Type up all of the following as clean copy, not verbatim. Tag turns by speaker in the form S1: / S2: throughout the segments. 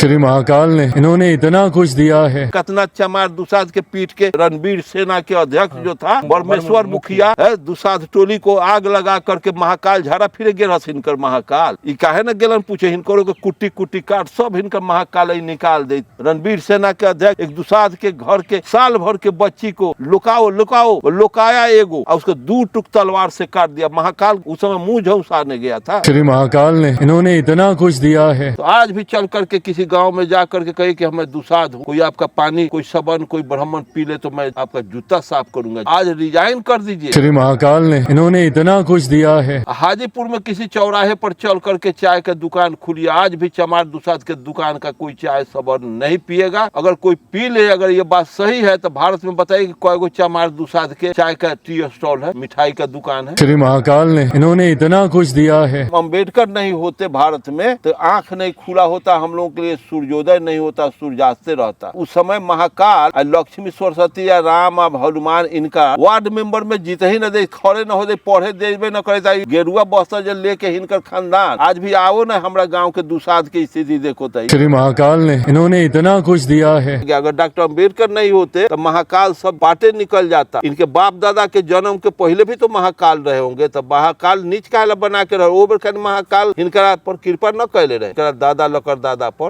S1: श्री महाकाल ने इन्होंने इतना कुछ दिया है।
S2: कतना चमार दुसाध के पीठ के रणवीर सेना के अध्यक्ष जो था बरमेश्वर मुखिया है, दुसाध टोली को आग लगा करके महाकाल झाड़ा फिरे गे हिनकर महाकाल ई काहे न गेलन पूछे हिनको के कुट्टी कुट्टी काट सब हिनकर महाकाल ही निकाल दे। रणवीर सेना के अध्यक्ष एक दुसाध के घर के साल भर के बच्ची को लुकाया एगो और उसको 2 टुक तलवार से काट दिया। महाकाल उस समय मुंह झुलसाने गया था।
S1: श्री महाकाल ने इन्होंने इतना कुछ दिया है।
S2: तो आज भी चल करके किसी गांव में जा करके कहे कि हमें दुसाध हूँ, कोई आपका पानी कोई सबन कोई ब्राह्मण पी ले तो मैं आपका जूता साफ करूंगा। आज रिजाइन कर दीजिए।
S1: श्री महाकाल ने इन्होंने इतना कुछ दिया है।
S2: हाजीपुर में किसी चौराहे पर चल करके चाय का दुकान खुली, आज भी चमार दुसाध के दुकान का कोई चाय सबन नहीं पिएगा। अगर कोई पी ले, अगर ये बात सही है तो भारत में बताइए कि कोई चमार दुसाध के चाय का टी स्टॉल है, मिठाई का दुकान है।
S1: श्री महाकाल ने इन्होंने इतना कुछ दिया है।
S2: अम्बेडकर नहीं होते भारत में तो आंख नहीं खुला होता, हम लोगों के लिए सूर्योदय नहीं होता, सूर्यास्ते रहता। उस समय महाकाल लक्ष्मी सरस्वती या राम अब हनुमान इनका वार्ड मेंबर में जीत ही न दे, खड़े न हो दे, पढ़े देवे न करे, गेरुआ बस्तर जो लेके हिनकर खानदान आज भी आओ न हमरा गांव के दुसाध की स्थिति देखो।
S1: श्री महाकाल ने इन्होंने इतना कुछ दिया है।
S2: अगर डॉक्टर अम्बेडकर नहीं होते तो महाकाल सब बाटे निकल जाता। इनके बाप दादा के जन्म के पहले भी तो महाकाल रहे होंगे, तो महाकाल नीच काहे बना के रहे, वो बेर महाकाल हिनकरा पर कृपा न कैले रहे, दादा लकर दादा पर।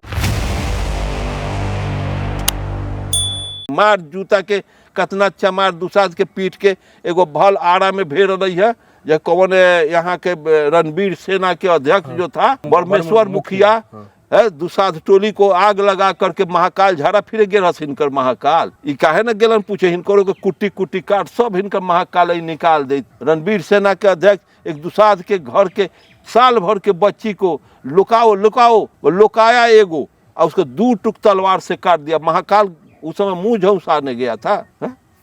S2: मार जूता के कतना चमार दुसाध के पीठ के एगो भल आड़ा में भेड़ रही है, जो कौन यहाँ के रणवीर सेना के अध्यक्ष जो था बरमेश्वर मुखिया है, दुसाध टोली को आग लगा करके महाकाल झाड़ा फिरे गे हिनकर महाकाल ई काहे न गेलन पूछे हिनको के कुट्टी कुट्टी काट सब हिनकर महाकाल ही निकाल दे। रणवीर सेना के अध्यक्ष एक दुसाध के घर के साल भर के बच्ची को लुकाया एगो और उसको 2 टुक तलवार से काट दिया। महाकाल उस समय मुंह झुलसाने गया था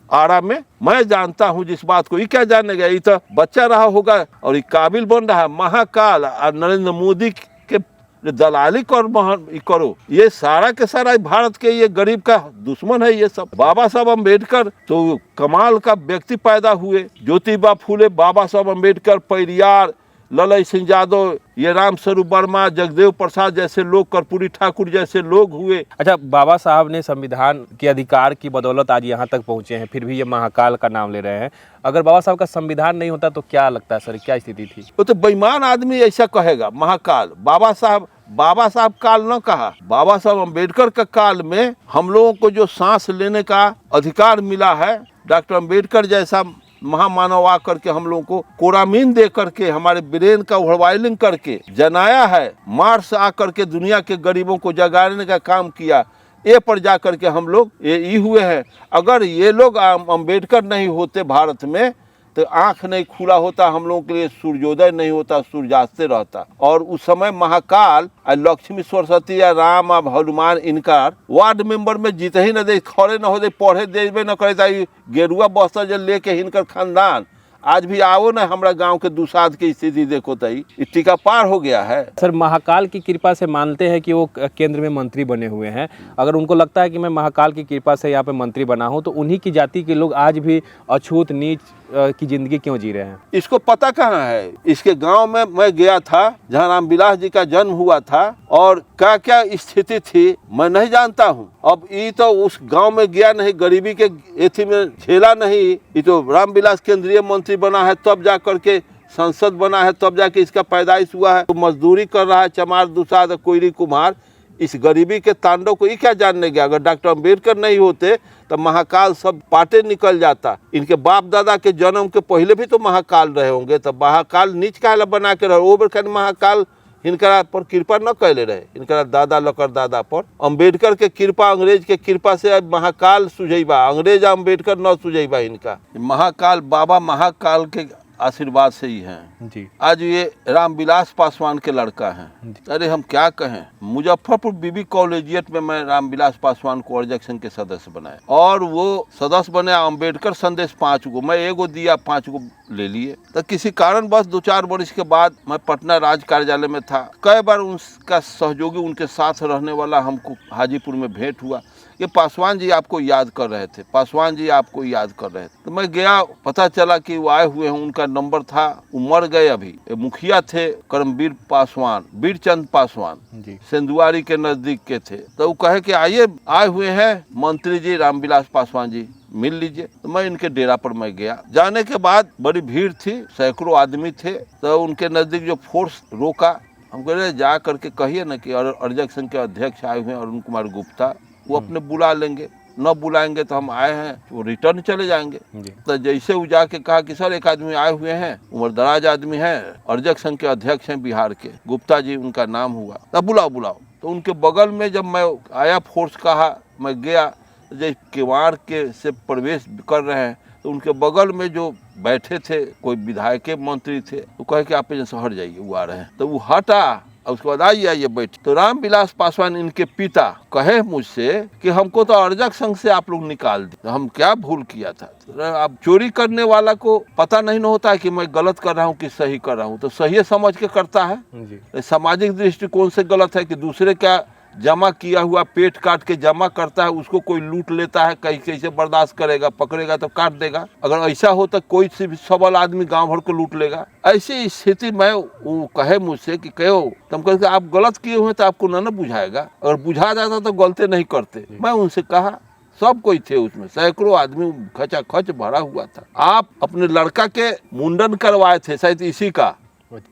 S2: आरा में। मैं जानता हूँ जिस बात को, ये क्या जानने गया, ये तो बच्चा रहा होगा और ये काबिल बन रहा है। महाकाल और नरेंद्र मोदी के दलाली करो, ये सारा के सारा भारत के ये गरीब का दुश्मन है ये सब। बाबा साहब अम्बेडकर तो कमाल का व्यक्ति पैदा हुए, ज्योतिबा फूले, बाबा साहब अम्बेडकर, पेरियार, ललई सिंह यादव, ये राम स्वरूप वर्मा, जगदेव प्रसाद जैसे लोग, कर्पूरी ठाकुर जैसे लोग हुए।
S3: अच्छा, बाबा साहब ने संविधान के अधिकार की बदौलत आज यहाँ तक पहुँचे हैं, फिर भी ये महाकाल का नाम ले रहे हैं। अगर बाबा साहब का संविधान नहीं होता तो क्या लगता है सर, क्या स्थिति थी?
S2: वो तो बेईमान आदमी ऐसा कहेगा महाकाल। बाबा साहब काल न कहा, बाबा साहब अम्बेडकर का काल में हम लोगों को जो सांस लेने का अधिकार मिला है, डॉक्टर अम्बेडकर जैसा महामानव आ करके हम लोगों को कोरामीन दे करके हमारे ब्रेन का ओवरवायलिंग करके जनाया है, मार्स आ करके दुनिया के गरीबों को जगाने का काम किया, ये पर जा करके हम लोग ये हुए हैं। अगर ये लोग अम्बेडकर नहीं होते भारत में तो आंख नहीं खुला होता, हम लोगों के लिए सूर्योदय नहीं होता, सूर्यास्ते रहता। और उस समय महाकाल लक्ष्मी सरस्वती या राम अब हनुमान इनका वार्ड मेंबर में जीत ही न दे, खड़े न हो दे, पढ़े देवे न करे, गेरुआ बस्तर जो लेके हिनकर खानदान आज भी आओ ना हमरा गांव के दुसाध की स्थिति देखो तई टीका पार हो गया है।
S3: सर, महाकाल की कृपा से मानते हैं कि वो केंद्र में मंत्री बने हुए हैं। अगर उनको लगता है कि मैं महाकाल की कृपा से यहाँ पे मंत्री बना हूँ तो उन्हीं की जाति के लोग आज भी अछूत नीच की जिंदगी क्यों जी रहे हैं? इसको
S2: पता कहाँ है। इसके गांव में मैं गया था जहाँ रामविलास जी का जन्म हुआ था और क्या क्या स्थिति थी मैं नहीं जानता हूँ। अब ये तो उस गांव में गया नहीं, गरीबी के एथी में झेला नहीं। ये तो रामविलास केंद्रीय मंत्री बना है, तब जा करके संसद बना है, तब जाके इसका पैदाइश हुआ है। तो मजदूरी कर रहा है चमार दुसाध कोयरी कुम्हार, इस गरीबी के तांडव को ये क्या जानने गया। अगर डॉक्टर अम्बेडकर नहीं होते तो महाकाल सब पाटे निकल जाता। इनके बाप दादा के जन्म के पहले भी तो महाकाल रहे होंगे, तो महाकाल नीच काहे बना के रहे, वो बेर महाकाल हिनकरा पर कृपा न कैले रहे, इनकरा दादा लकर दादा पर। अम्बेडकर के कृपा, अंग्रेज के कृपा से महाकाल सुझैबा, अंग्रेज अम्बेडकर न सुझैबा। इनका महाकाल बाबा महाकाल के आशीर्वाद से ही हैं जी। आज ये रामविलास पासवान के लड़का हैं। अरे हम क्या कहें, मुजफ्फरपुर बीबी कॉलेजिएट में मैं रामविलास पासवान को ऑर्जेक्शन के सदस्य बनाए और वो सदस्य बने। अम्बेडकर संदेश 5 गो, मैं एगो दिया, 5 गो ले लिए। तो किसी कारण बस 2-4 वर्ष के बाद मैं पटना राज कार्यालय में था। कई बार उनका सहयोगी, उनके साथ रहने वाला हमको हाजीपुर में भेंट हुआ। कि पासवान जी आपको याद कर रहे थे, पासवान जी आपको याद कर रहे थे। तो मैं गया, पता चला कि वो आए हुए हैं, उनका नंबर था, वो मर गए अभी। मुखिया थे करमवीर पासवान, वीरचंद पासवान,
S3: जी।
S2: सिंधुआरी के नजदीक के थे। तो वो कहे कि आइए, आए हुए हैं मंत्री जी रामविलास पासवान जी, मिल लीजिए। तो मैं इनके डेरा पर मैं गया। जाने के बाद बड़ी भीड़ थी, सैकड़ों आदमी थे। तो उनके नजदीक जो फोर्स रोका, हम कह रहे जा करके कहिए ना कि अर्जक संघ के अध्यक्ष आए हुए हैं अरुण कुमार गुप्ता, वो अपने बुला लेंगे, न बुलाएंगे तो हम आए हैं, वो रिटर्न चले जाएंगे। तो जैसे वो जाके कहा कि सर एक आदमी आए हुए हैं, उम्रदराज आदमी है, अर्जक संघ के अध्यक्ष हैं बिहार के, गुप्ता जी उनका नाम हुआ, तब बुलाओ बुलाओ। तो उनके बगल में जब मैं आया, फोर्स कहा, मैं गया, जब किवाड़ के से प्रवेश कर रहे हैं तो उनके बगल में जो बैठे थे कोई विधायक के मंत्री थे, वो कहे कि आप यहाँ से हट जाइए, वो आ रहे हैं। तो वो हटा और उसके बाद आइए बैठ। तो रामविलास पासवान इनके पिता कहे मुझसे कि हमको तो अर्जक संघ से आप लोग निकाल दिए, तो हम क्या भूल किया था। तो अब चोरी करने वाला को पता नहीं होता है कि मैं गलत कर रहा हूँ कि सही कर रहा हूँ, तो सही समझ के करता है। सामाजिक दृष्टिकोण से गलत है कि दूसरे क्या जमा किया हुआ पेट काट के जमा करता है, उसको कोई लूट लेता है, कहीं कैसे बर्दाश्त करेगा, पकड़ेगा तो काट देगा। अगर ऐसा हो तो कोई से भी सबल आदमी गांव भर को लूट लेगा। ऐसी स्थिति में वो कहे मुझसे कि कहो, तुम कहते आप गलत किए हुए तो आपको न बुझाएगा, अगर बुझा जाता तो गलती नहीं करते। मैं उनसे कहा, सब कोई थे उसमें, सैकड़ों आदमी खचा खच भरा हुआ था। आप अपने लड़का के मुंडन करवाए थे, शायद इसी का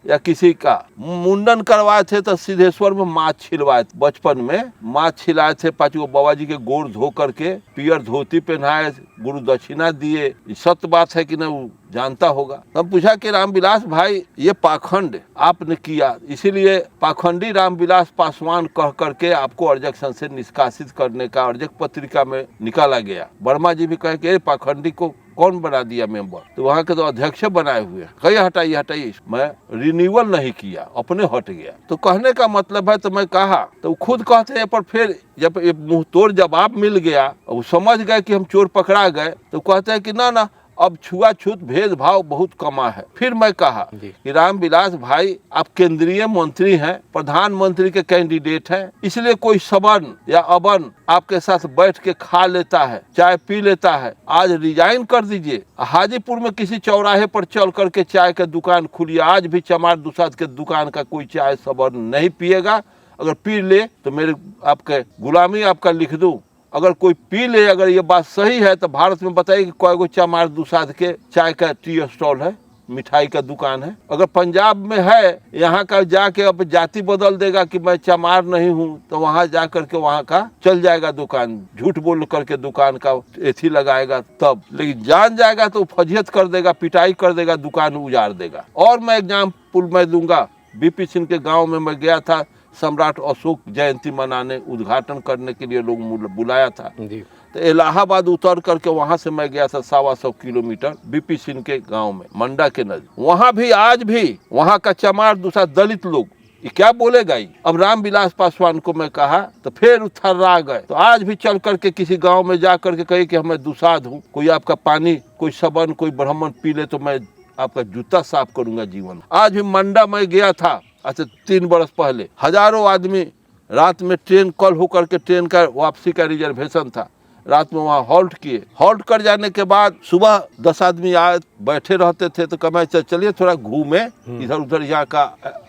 S2: या किसी का मुंडन करवाए थे, तो सिद्धेश्वर में माछ छिलवाए, बचपन में माछ छिलाए थे। 5 गो बाबा जी के गोड़ धो करके पियर धोती पहनाए, गुरु दक्षिणा दिए। सत्य बात है कि नहीं, वो जानता होगा। हम पूछा कि रामविलास भाई, ये पाखंड आपने किया, इसीलिए पाखंडी रामविलास पासवान कह करके आपको अर्जक संघ से निष्कासित करने का अर्जक पत्रिका में निकाला गया। वर्मा जी भी कहे कि पाखंडी को कौन बना दिया मेंबर, तो वहाँ के तो अध्यक्ष बनाए हुए, कहीं हटाइए हटाइए। मैं रिन्यूअल नहीं किया, अपने हट गया। तो कहने का मतलब है, तो मैं कहा, तो खुद कहते हैं, पर फिर जब मुंह तोड़ जवाब मिल गया, वो समझ गए कि हम चोर पकड़ा गए, तो कहते हैं कि ना अब छुआछूत भेदभाव बहुत कमा है। फिर मैं कहा कि रामविलास भाई, आप केंद्रीय मंत्री हैं, प्रधानमंत्री के कैंडिडेट हैं, इसलिए कोई सबन या अबन आपके साथ बैठ के खा लेता है, चाय पी लेता है, आज रिजाइन कर दीजिए। हाजीपुर में किसी चौराहे पर चल करके चाय का दुकान खुली, आज भी चमार दुसाद के दुकान का कोई चाय सबन नहीं पिएगा। अगर पी ले तो मेरे आपके गुलामी आपका लिख दूं। अगर कोई पी ले, अगर ये बात सही है, तो भारत में बताइए कि कोई गो चमार दुसाद के चाय का टी स्टॉल है, मिठाई का दुकान है। अगर पंजाब में है, यहाँ का जाके अब जाति बदल देगा कि मैं चमार नहीं हूँ, तो वहाँ जा करके वहाँ का चल जाएगा दुकान, झूठ बोल करके दुकान का एथी लगाएगा तब। लेकिन जान जाएगा तो फजियत कर देगा, पिटाई कर देगा, दुकान उजाड़ देगा। और मैं एग्जाम्पल मैं दूंगा, बीपी सिंह के गाँव में मैं गया था, सम्राट अशोक जयंती मनाने, उद्घाटन करने के लिए लोग बुलाया था। तो इलाहाबाद उतर करके वहां से मैं गया था 125 किलोमीटर बीपी सिंह के गांव में, मंडा के नजदीक। वहां भी आज भी वहां का चमार दूसरा दलित लोग, ये क्या बोलेगा ही। अब रामविलास पासवान को मैं कहा तो फिर थर्रा गए। तो आज भी चल करके किसी गांव में जा करके कही कि मैं दुसाध हूँ, कोई आपका पानी, कोई सबन, कोई ब्राह्मण पी ले तो मैं आपका जूता साफ करूंगा जीवन। आज भी मंडा में गया था, अच्छा 3 बरस पहले, हजारों आदमी रात में ट्रेन कल होकर के ट्रेन का वापसी का रिजर्वेशन था, रात में वहाँ हॉल्ट किए। हॉल्ट कर जाने के बाद सुबह 10 आदमी आए, बैठे रहते थे, तो कहा चलिए थोड़ा घूमे इधर उधर, यहाँ का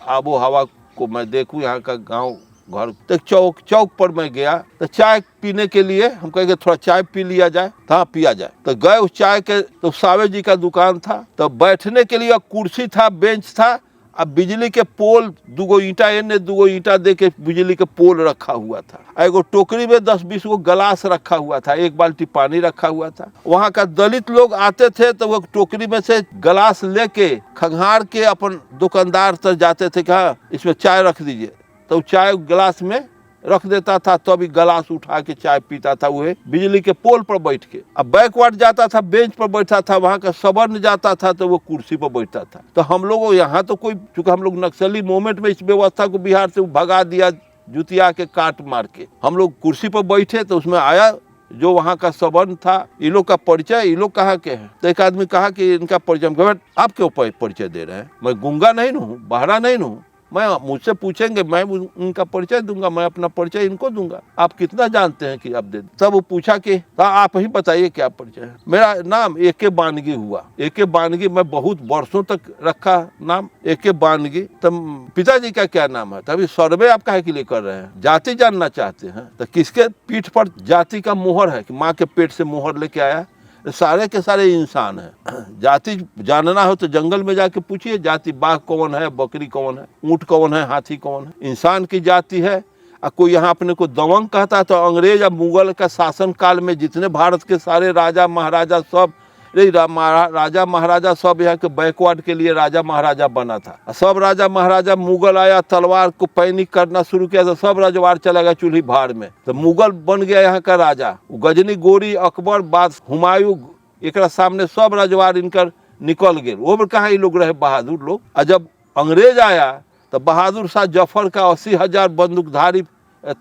S2: आबो हवा को मैं देखूं, यहाँ का गांव घर। तो चौक पर मैं गया, तो चाय पीने के लिए हम कहेंगे थोड़ा चाय पी लिया जाए, हाँ पिया जाए। तो गए उस चाय के, तो सावे जी का दुकान था, तो बैठने के लिए कुर्सी था, बेंच था, अब बिजली के पोल, 2 ईंटा एने 2 ईंटा दे के बिजली के पोल रखा हुआ था। एगो टोकरी में 10-20 गो गिलास रखा हुआ था, 1 बाल्टी पानी रखा हुआ था। वहाँ का दलित लोग आते थे तो वो टोकरी में से गिलास लेके खंगार के अपन दुकानदार तक जाते थे कि हाँ इसमें चाय रख दीजिए, तो चाय गिलास में रख देता था, तो अभी गिलास उठा के चाय पीता था, वो बिजली के पोल पर बैठ के। अब बैकवर्ड जाता था, बेंच पर बैठा था, वहाँ का सबन जाता था तो वो कुर्सी पर बैठता था। तो हम लोग यहाँ तो कोई, चूंकि हम लोग नक्सली मूवमेंट में इस व्यवस्था को बिहार से भगा दिया, जुतिया के काट मार के, हम लोग कुर्सी पर बैठे। तो उसमें आया जो वहाँ का सबन था, ये लोग का परिचय, ये लोग कहाँ के हैं। तो एक आदमी कहा कि इनका परिचय, आप क्यों परिचय दे रहे हैं, मैं गूंगा नहीं हूँ, बहरा नहीं हूँ, मैं मुझसे पूछेंगे, मैं उनका परिचय दूंगा, मैं अपना परिचय इनको दूंगा। आप कितना जानते हैं कि आप दे। तब वो पूछा कि आप ही बताइए क्या परिचय है। मेरा नाम एके बानगी हुआ। एके बानगी मैं बहुत वर्षों तक रखा नाम एके बानगी। तब पिताजी का क्या नाम है? तभी सर्वे आप काहे के लिए कर रहे हैं? जाति जानना चाहते हैं? तो किसके पीठ पर जाति का मोहर है कि माँ के पेट से मोहर लेके आया? सारे के सारे इंसान हैं। जाति जानना हो तो जंगल में जाके पूछिए, जाति बाघ कौन है, बकरी कौन है, ऊंट कौन है, हाथी कौन है। इंसान की जाति है। कोई यहाँ अपने को दबंग कहता है तो अंग्रेज या मुगल का शासन काल में जितने भारत के सारे राजा महाराजा सब राजा महाराजा सब यहाँ के बैकवर्ड के लिए राजा महाराजा बना था। सब राजा महाराजा, मुगल आया तलवार को पैनिक करना शुरू किया तो सब रजवाड़ चला गया चूल्ही भाड़ में। तो मुगल बन गया यहाँ का राजा। गजनी गोरी अकबर बाद हुमायूं एक सामने सब रजवाड़ इनकर निकल गए। वो भी कहाँ ये लोग रहे बहादुर लोग। और जब अंग्रेज आया तो बहादुर शाह जफर का 80,000 बंदूकधारी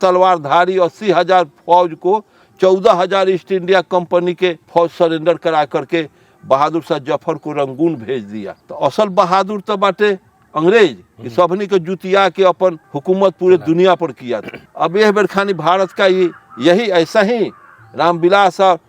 S2: तलवारधारी 80,000 फौज को 14,000 ईस्ट इंडिया कंपनी के फौज सरेंडर करा करके बहादुर शाह जफर को रंगून भेज दिया। तो असल बहादुर तो बाटे अंग्रेज कि सबनी के जुतिया के अपन हुकूमत पूरे दुनिया पर किया था। अब यह बेरखानी भारत का यही ऐसा ही रामविलास और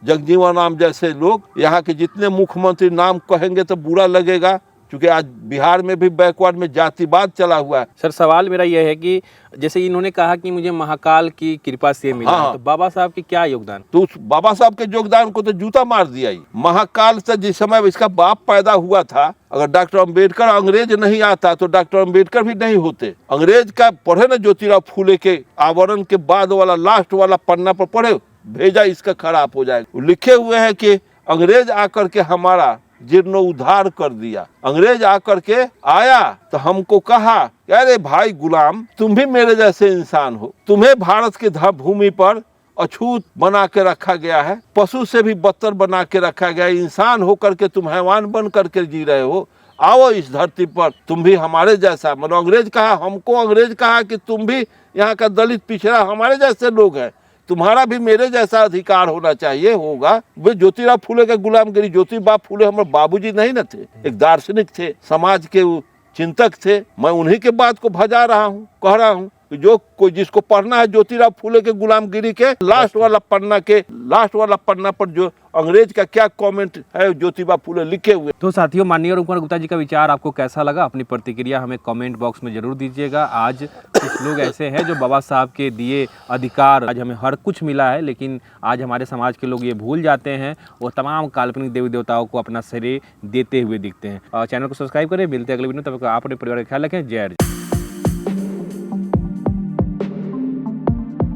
S2: जगजीवन राम जैसे लोग यहाँ के जितने मुख्यमंत्री नाम कहेंगे तो बुरा लगेगा, क्योंकि आज बिहार में भी बैकवर्ड में जातिवाद चला हुआ है।
S3: सर सवाल मेरा यह है कि जैसे इन्होंने कहा कि मुझे महाकाल की कृपा से मिला, तो बाबा साहब की क्या योगदान?
S2: तो उस बाबा साहब के योगदान को तो जूता मार दिया ही। महाकाल से जिस समय इसका बाप पैदा हुआ था, अगर डॉक्टर अम्बेडकर अंग्रेज नहीं आता तो डॉक्टर अम्बेडकर भी नहीं होते। अंग्रेज का पढ़े ना ज्योतिराव फूले के आवरण के बाद वाला लास्ट वाला पन्ना पर पढ़े, भेजा इसका खराब हो जाएगा। लिखे हुए हैं कि अंग्रेज आकर के हमारा जीर्णोद्धार कर दिया। अंग्रेज आकर के आया तो हमको कहा, अरे भाई गुलाम, तुम भी मेरे जैसे इंसान हो, तुम्हें भारत के भूमि पर अछूत बना के रखा गया है, पशु से भी बदतर बना के रखा गया है, इंसान होकर के तुम हैवान बन करके जी रहे हो, आओ इस धरती पर तुम भी हमारे जैसा। मतलब अंग्रेज कहा, हमको अंग्रेज कहा कि तुम भी यहाँ का दलित पिछड़ा हमारे जैसे लोग हैं, तुम्हारा भी मेरे जैसा अधिकार होना चाहिए होगा। वे ज्योतिराव फूले के गुलामगिरी, ज्योतिबा फूले हमारे बाबूजी नहीं न थे, एक दार्शनिक थे, समाज के चिंतक थे। मैं उन्हीं के बात को भजा रहा हूँ, कह रहा हूँ कि जो कोई जिसको पढ़ना है ज्योतिराव फूले के गुलामगिरी के लास्ट वाला पन्ना पर जो अंग्रेज का क्या कमेंट है ज्योतिबा फूले लिखे हुए।
S3: तो साथियों, माननीय रुक्मण गुप्ता जी का विचार आपको कैसा लगा? अपनी प्रतिक्रिया हमें कमेंट बॉक्स में जरूर दीजिएगा। आज कुछ लोग ऐसे हैं जो बाबा साहब के दिए अधिकार, आज हमें हर कुछ मिला है, लेकिन आज हमारे समाज के लोग ये भूल जाते हैं। वो तमाम काल्पनिक देवी देवताओं को अपना श्रेय देते हुए दिखते हैं। चैनल को सब्सक्राइब करें। मिलते हैं अगले वीडियो में, तब तक आप अपने परिवार का ख्याल रखें। जय हिंद।